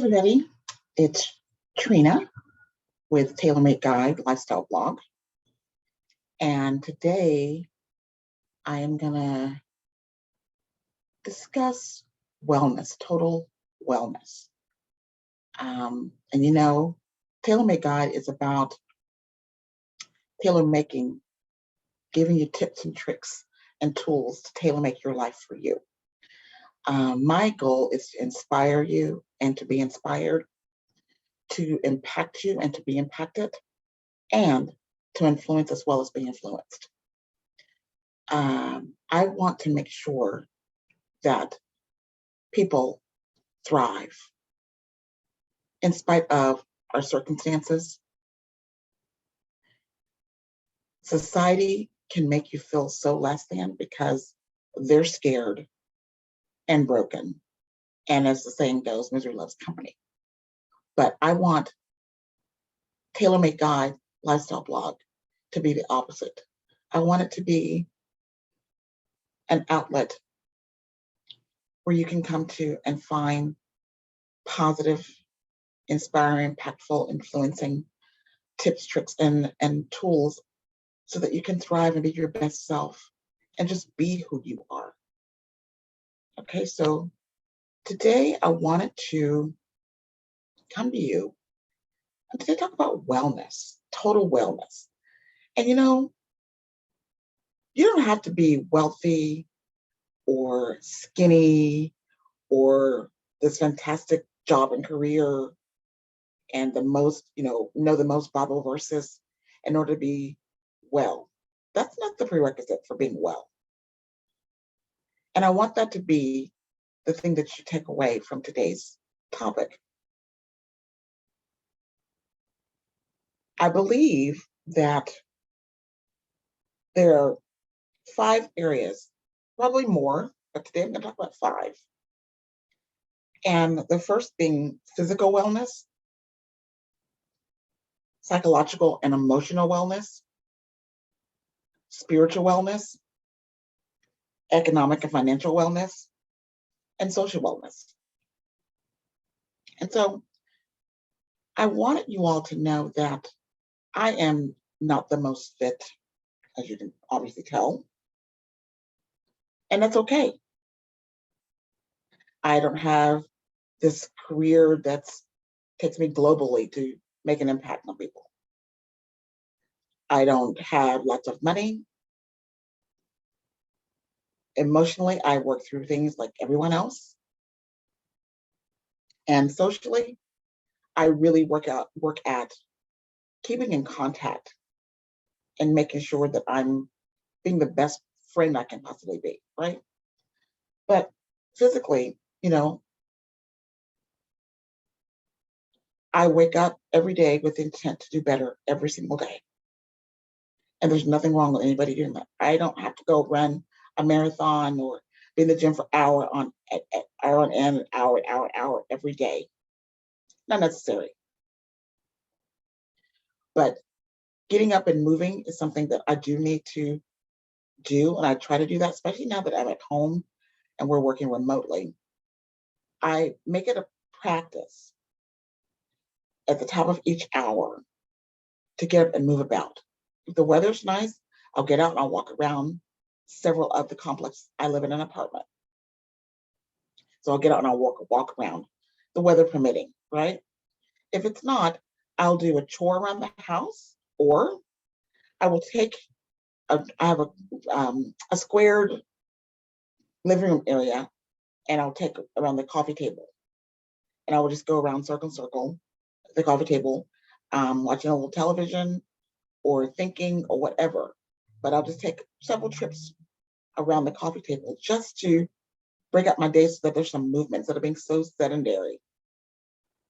Everybody, it's Trina with TaylorMade Guide Lifestyle Blog. And today I am going to discuss wellness, total wellness. TaylorMade Guide is about tailor making, giving you tips and tricks and tools to tailor make your life for you. My goal is to inspire you and to be inspired, to impact you and to be impacted, and to influence as well as be influenced. I want to make sure that people thrive in spite of our circumstances. Society can make you feel so less than because they're scared and broken. And as the saying goes, misery loves company. But I want TaylorMade Guide Lifestyle Blog to be the opposite. I want it to be an outlet where you can come to and find positive, inspiring, impactful, influencing tips, tricks, and tools so that you can thrive and be your best self and just be who you are. Okay, so today I wanted to come to you and today talk about wellness, total wellness. And you don't have to be wealthy or skinny or this fantastic job and career and the most, know the most Bible verses in order to be well. That's not the prerequisite for being well. And I want that to be the thing that you take away from today's topic. I believe that there are 5 areas, probably more, but today I'm going to talk about 5. And the first being physical wellness, psychological and emotional wellness, spiritual wellness, economic and financial wellness, and social wellness. And so I wanted you all to know that I am not the most fit, as you can obviously tell. And that's okay. I don't have this career that takes me globally to make an impact on people. I don't have lots of money. Emotionally, I work through things like everyone else. And socially, I really work at keeping in contact and making sure that I'm being the best friend I can possibly be, right? But physically, I wake up every day with intent to do better every single day. And there's nothing wrong with anybody doing that. I don't have to go run a marathon or be in the gym for hour on end, hour every day. Not necessary. But getting up and moving is something that I do need to do, and I try to do that, especially now that I'm at home and we're working remotely. I make it a practice at the top of each hour to get up and move about. If the weather's nice, I'll get out and I'll walk around several of the complex. I live in an apartment. So I'll get out and I'll walk around, the weather permitting, right? If it's not, I'll do a chore around the house, or I will take I have a squared living room area, and I'll take around the coffee table, and I will just go around circle the coffee table, watching a little television or thinking or whatever. But I'll just take several trips around the coffee table just to break up my day so that there's some movement instead of being so sedentary.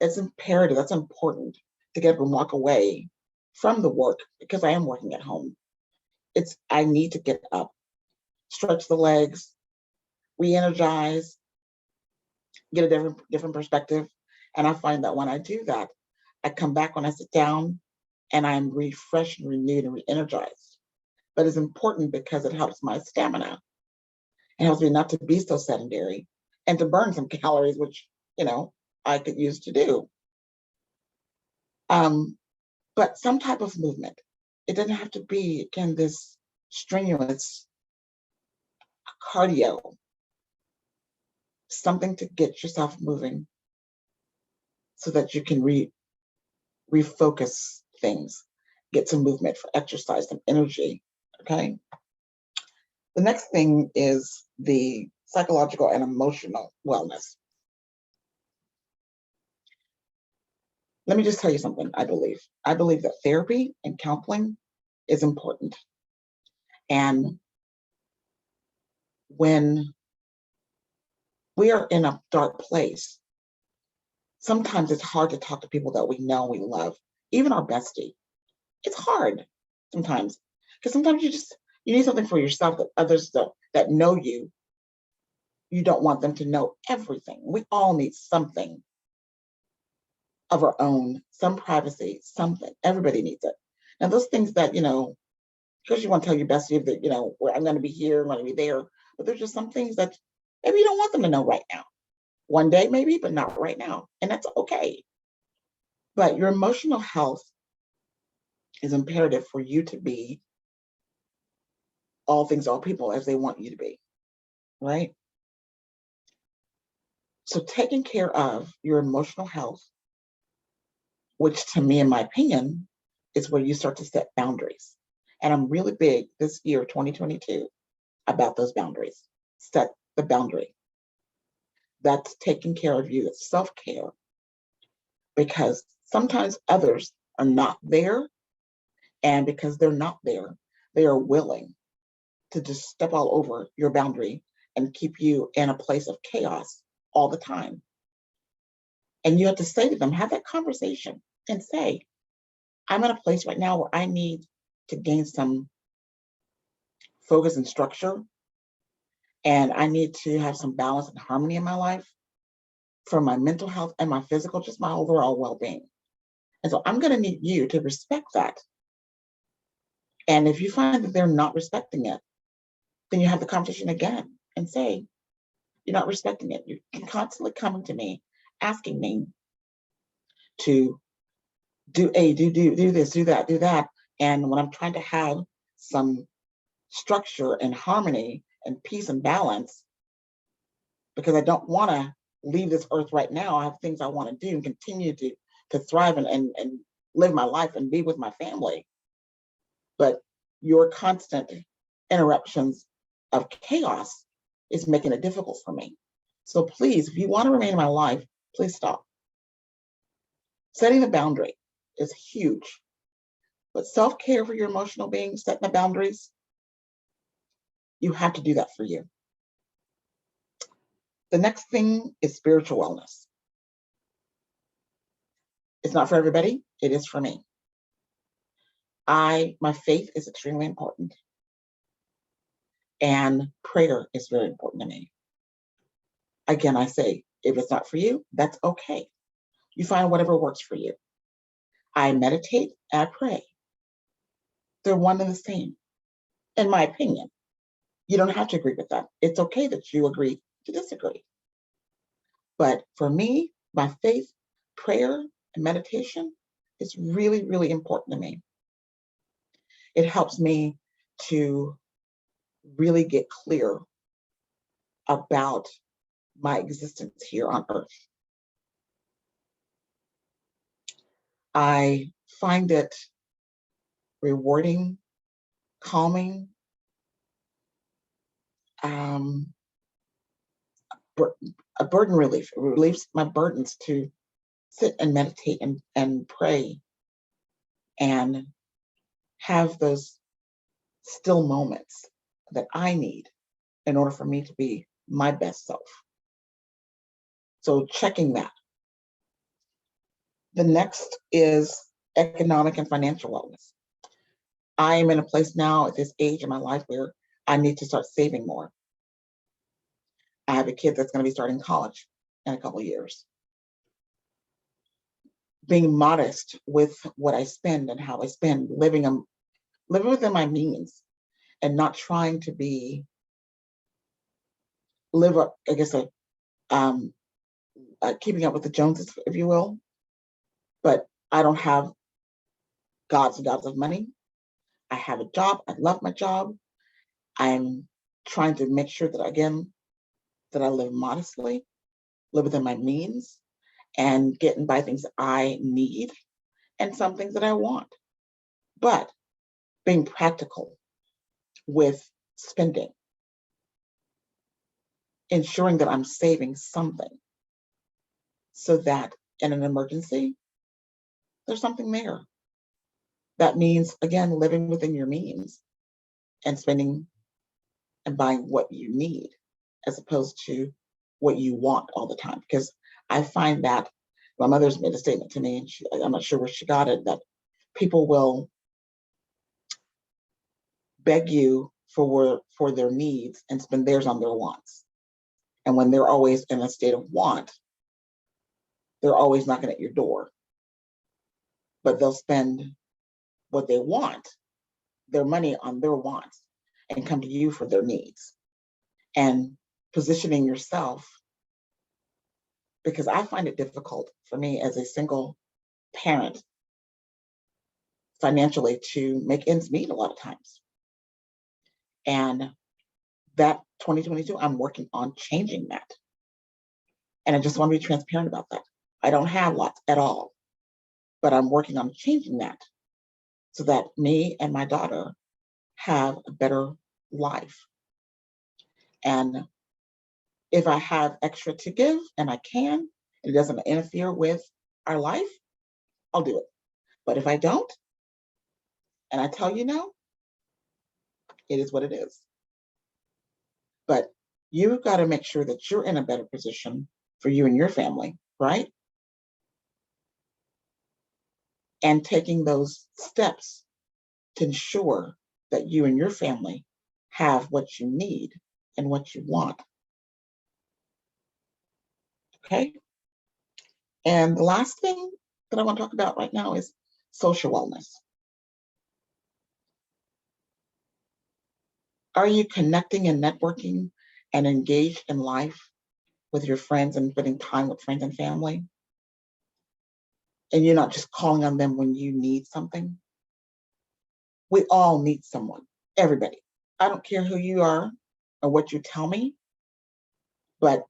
It's imperative, that's important to get up and walk away from the work because I am working at home. I need to get up, stretch the legs, re-energize, get a different perspective. And I find that when I do that, I come back when I sit down and I'm refreshed and renewed and re-energized. But it's important because it helps my stamina. It helps me not to be so sedentary and to burn some calories, which, I could use to do. But some type of movement. It doesn't have to be, again, this strenuous cardio, something to get yourself moving so that you can refocus things, get some movement for exercise, some energy. Okay. The next thing is the psychological and emotional wellness. Let me just tell you something. I believe that therapy and counseling is important. And when we are in a dark place, sometimes it's hard to talk to people that we know we love, even our bestie. It's hard sometimes because sometimes you need something for yourself that others that know you don't want them to know everything. We all need something of our own, some privacy, something. Everybody needs it. Now those things that, because you want to tell your bestie that, where I'm going to be here, I'm going to be there, but there's just some things that maybe you don't want them to know right now. One day maybe, but not right now. And that's okay. But your emotional health is imperative for you to be all things, all people as they want you to be, right? So taking care of your emotional health, which to me, in my opinion, is where you start to set boundaries. And I'm really big this year, 2022, about those boundaries. Set the boundary. That's taking care of you. It's self-care. Because sometimes others are not there. And because they're not there, they are willing to just step all over your boundary and keep you in a place of chaos all the time. And you have to say to them, have that conversation and say, I'm in a place right now where I need to gain some focus and structure. And I need to have some balance and harmony in my life for my mental health and my physical, just my overall well-being. And so I'm going to need you to respect that. And if you find that they're not respecting it, then you have the conversation again and say, you're not respecting it. You can constantly coming to me, asking me to do this, do that. And when I'm trying to have some structure and harmony and peace and balance, because I don't want to leave this earth right now. I have things I want to do and continue to thrive and live my life and be with my family. But your constant interruptions of chaos is making it difficult for me. So please, if you want to remain in my life, please stop. Setting the boundary is huge. But self-care for your emotional being, setting the boundaries, you have to do that for you. The next thing is spiritual wellness. It's not for everybody. It is for me. My faith is extremely important. And prayer is very important to me. Again, I say, if it's not for you, that's okay. You find whatever works for you. I meditate and I pray. They're one and the same, in my opinion. You don't have to agree with that. It's okay that you agree to disagree. But for me, my faith, prayer, and meditation is really, really important to me. It helps me to really get clear about my existence here on earth. I find it rewarding, calming, a burden relief. It relieves my burdens to sit and meditate and pray and have those still moments that I need in order for me to be my best self. So checking that. The next is economic and financial wellness. I am in a place now at this age in my life where I need to start saving more. I have a kid that's going to be starting college in a couple of years. Being modest with what I spend and how I spend, living within my means and not trying to live up, I guess, keeping up with the Joneses, if you will. But I don't have gobs and gobs of money. I have a job. I love my job. I'm trying to make sure that, again, that I live modestly, live within my means, and get and buy things I need and some things that I want. But being practical with spending, ensuring that I'm saving something so that in an emergency, there's something there. That means, again, living within your means and spending and buying what you need as opposed to what you want all the time. Because I find that my mother's made a statement to me, and I'm not sure where she got it, that people will beg you for their needs and spend theirs on their wants. And when they're always in a state of want, they're always knocking at your door. But they'll spend what they want, their money on their wants, and come to you for their needs. And positioning yourself, because I find it difficult for me as a single parent financially to make ends meet a lot of times. And that 2022, I'm working on changing that. And I just want to be transparent about that. I don't have lots at all, but I'm working on changing that so that me and my daughter have a better life. And if I have extra to give and I can, and it doesn't interfere with our life, I'll do it. But if I don't, and I tell you no, it is what it is. But you've got to make sure that you're in a better position for you and your family, right? And taking those steps to ensure that you and your family have what you need and what you want. Okay? And the last thing that I want to talk about right now is social wellness. Are you connecting and networking and engaged in life with your friends and spending time with friends and family? And you're not just calling on them when you need something? We all need someone, everybody. I don't care who you are or what you tell me, but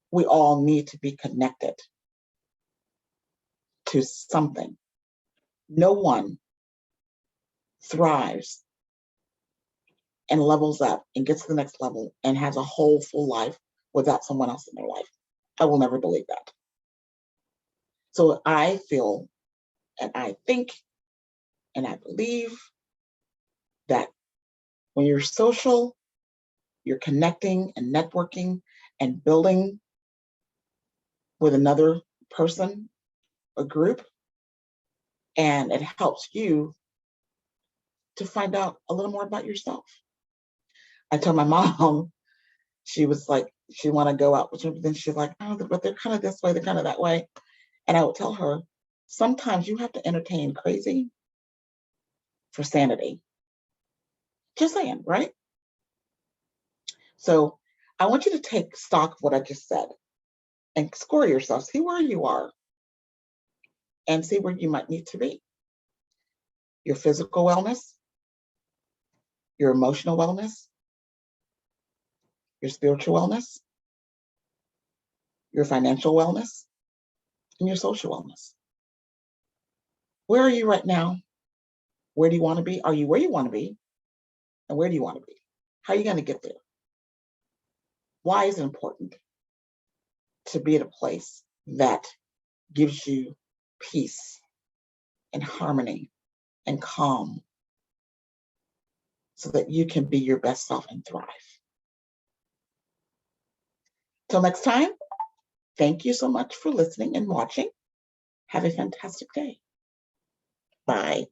we all need to be connected to something. No one thrives and levels up and gets to the next level and has a whole full life without someone else in their life. I will never believe that. So I feel and I think and I believe that when you're social, you're connecting and networking and building with another person, a group, and it helps you to find out a little more about yourself. I told my mom, she was like, she want to go out with them, then she's like, oh, but they're kind of this way, they're kind of that way. And I would tell her, sometimes you have to entertain crazy for sanity. Just saying, right? So I want you to take stock of what I just said and score yourself, see where you are and see where you might need to be. Your physical wellness, your emotional wellness, your spiritual wellness, your financial wellness, and your social wellness. Where are you right now? Where do you want to be? Are you where you want to be? And where do you want to be? How are you going to get there? Why is it important to be at a place that gives you peace and harmony and calm so that you can be your best self and thrive? Till next time, thank you so much for listening and watching. Have a fantastic day. Bye.